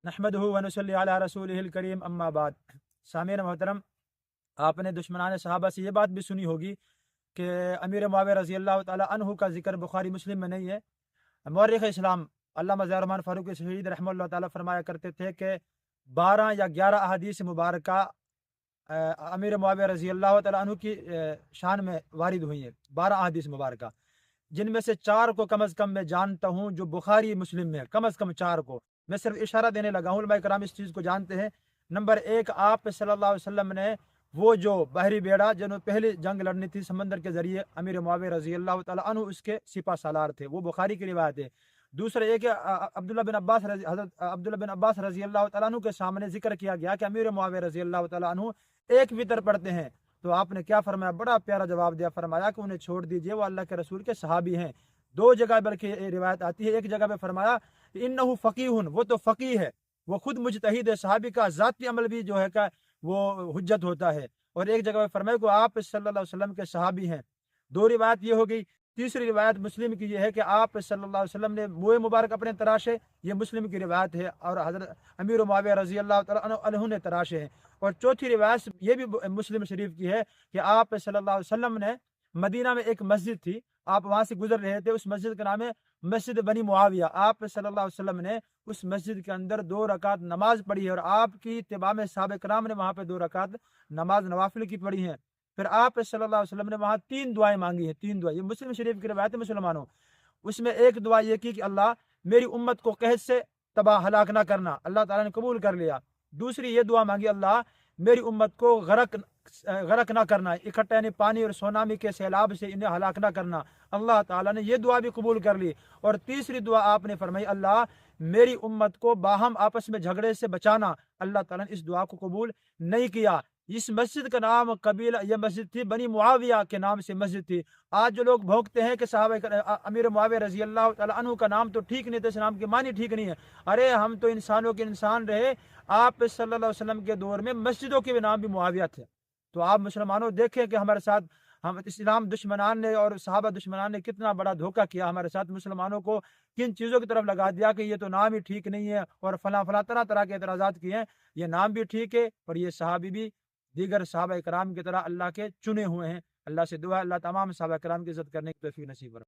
نحمدہ ونصلی علی رسولہ الکریم اما بعد۔ سامعین محترم، آپ نے دشمنان صحابہ سے یہ بات بھی سنی ہوگی کہ امیر معاویہ رضی اللہ تعالی عنہ کا ذکر بخاری مسلم میں نہیں ہے۔ مورخ اسلام علامہ ضیاء الرحمن فاروقی شہید رحمہ اللہ تعالی فرمایا کرتے تھے کہ 12 یا 11 احادیث مبارکہ امیر معاویہ رضی اللہ تعالی عنہ کی شان میں وارد ہوئی ہیں، 12 احادیث مبارکہ، جن میں سے 4 کو کم از کم میں جانتا ہوں جو بخاری مسلم میں، کم از کم 4 کو میں صرف اشارہ دینے لگا ہوں، علماء کرام اس چیز کو جانتے ہیں۔ نمبر 1، آپ صلی اللہ علیہ وسلم نے وہ جو بحری بیڑا جنہوں پہلی جنگ لڑنی تھی سمندر کے ذریعے، امیر معاویہ رضی اللہ تعالی عنہ اس کے سپہ سالار تھے، وہ بخاری کی روایت ہے۔ دوسرا یہ کہ حضرت عبداللہ بن عباس رضی اللہ تعالیٰ عنہ کے سامنے ذکر کیا گیا کہ امیر معاویہ رضی اللہ تعالیٰ عنہ ایک وطر پڑھتے ہیں، تو آپ نے کیا فرمایا؟ بڑا پیارا جواب دیا، فرمایا کہ انہیں چھوڑ دیجئے، وہ اللہ کے رسول کے صحابی ہیں۔ 2 جگہ بلکہ یہ روایت آتی ہے، ایک جگہ پہ فرمایا انہ فقیہ، وہ تو فقیہ ہے، وہ خود مجتہد ہے، صحابی کا ذاتی عمل بھی جو ہے کہ وہ حجت ہوتا ہے، اور ایک جگہ پہ فرمایا کہ آپ صلی اللہ علیہ وسلم کے صحابی ہیں۔ 2 روایت یہ ہو گئی۔ تیسری روایت مسلم کی یہ ہے کہ آپ صلی اللہ علیہ وسلم نے منہ مبارک اپنے تراشے، یہ مسلم کی روایت ہے، اور حضرت امیر معاویہ رضی اللہ تعالیٰ عنہ نے تراشے ہیں۔ اور چوتھی روایت یہ بھی مسلم شریف کی ہے کہ آپ صلی اللہ علیہ وسلم نے مدینہ میں ایک مسجد تھی، آپ وہاں سے گزر رہے تھے، اس مسجد کا نام ہے مسجد بنی معاویہ، آپ صلی اللہ علیہ وسلم نے اس مسجد کے اندر 2 رکعت نماز پڑھی ہے، اور آپ کی اتباع میں صحابہ کرام نے وہاں پہ 2 رکعت نماز نوافل کی پڑھی ہیں۔ پھر آپ صلی اللہ علیہ وسلم نے وہاں 3 دعائیں مانگی ہیں، 3 دعائیں، یہ مسلم شریف کی روایت ہے مسلمانوں۔ اس میں ایک دعا یہ کی کہ اللہ میری امت کو قحط سے تباہ ہلاک نہ کرنا، اللہ تعالیٰ نے قبول کر لیا۔ دوسری یہ دعا مانگی، اللہ میری امت کو غرق نہ کرنا، اکٹھا یعنی پانی اور سونامی کے سیلاب سے انہیں ہلاک نہ کرنا، اللہ تعالیٰ نے یہ دعا بھی قبول کر لی۔ اور تیسری دعا آپ نے فرمائی، اللہ میری امت کو باہم آپس میں جھگڑے سے بچانا، اللہ تعالیٰ نے اس دعا کو قبول نہیں کیا۔ اس مسجد کا نام قبیلہ، یہ مسجد تھی بنی معاویہ کے نام سے مسجد تھی۔ آج جو لوگ بھونکتے ہیں کہ صحابہ امیر معاویہ رضی اللہ تعالیٰ عنہ کا نام تو ٹھیک نہیں تھا، اس نام کی معنی ٹھیک نہیں ہے، ارے ہم تو انسانوں کے انسان رہے، آپ صلی اللہ علیہ وسلم کے دور میں مسجدوں کے بھی نام بھی معاویہ تھے۔ تو آپ مسلمانوں دیکھیں کہ ہمارے ساتھ ہم اسلام دشمنان نے اور صحابہ دشمنان نے کتنا بڑا دھوکہ کیا ہمارے ساتھ، مسلمانوں کو کن چیزوں کی طرف لگا دیا کہ یہ تو نام ہی ٹھیک نہیں ہے، اور فلاں فلاں طرح طرح کے اعتراضات کیے ہیں۔ یہ نام بھی ٹھیک ہے، اور یہ صحابی بھی دیگر صحابہ کرام کی طرح اللہ کے چنے ہوئے ہیں۔ اللہ سے دعا ہے اللہ تمام صحابہ کرام کی عزت کرنے کی توفیق نصیب فرمائے۔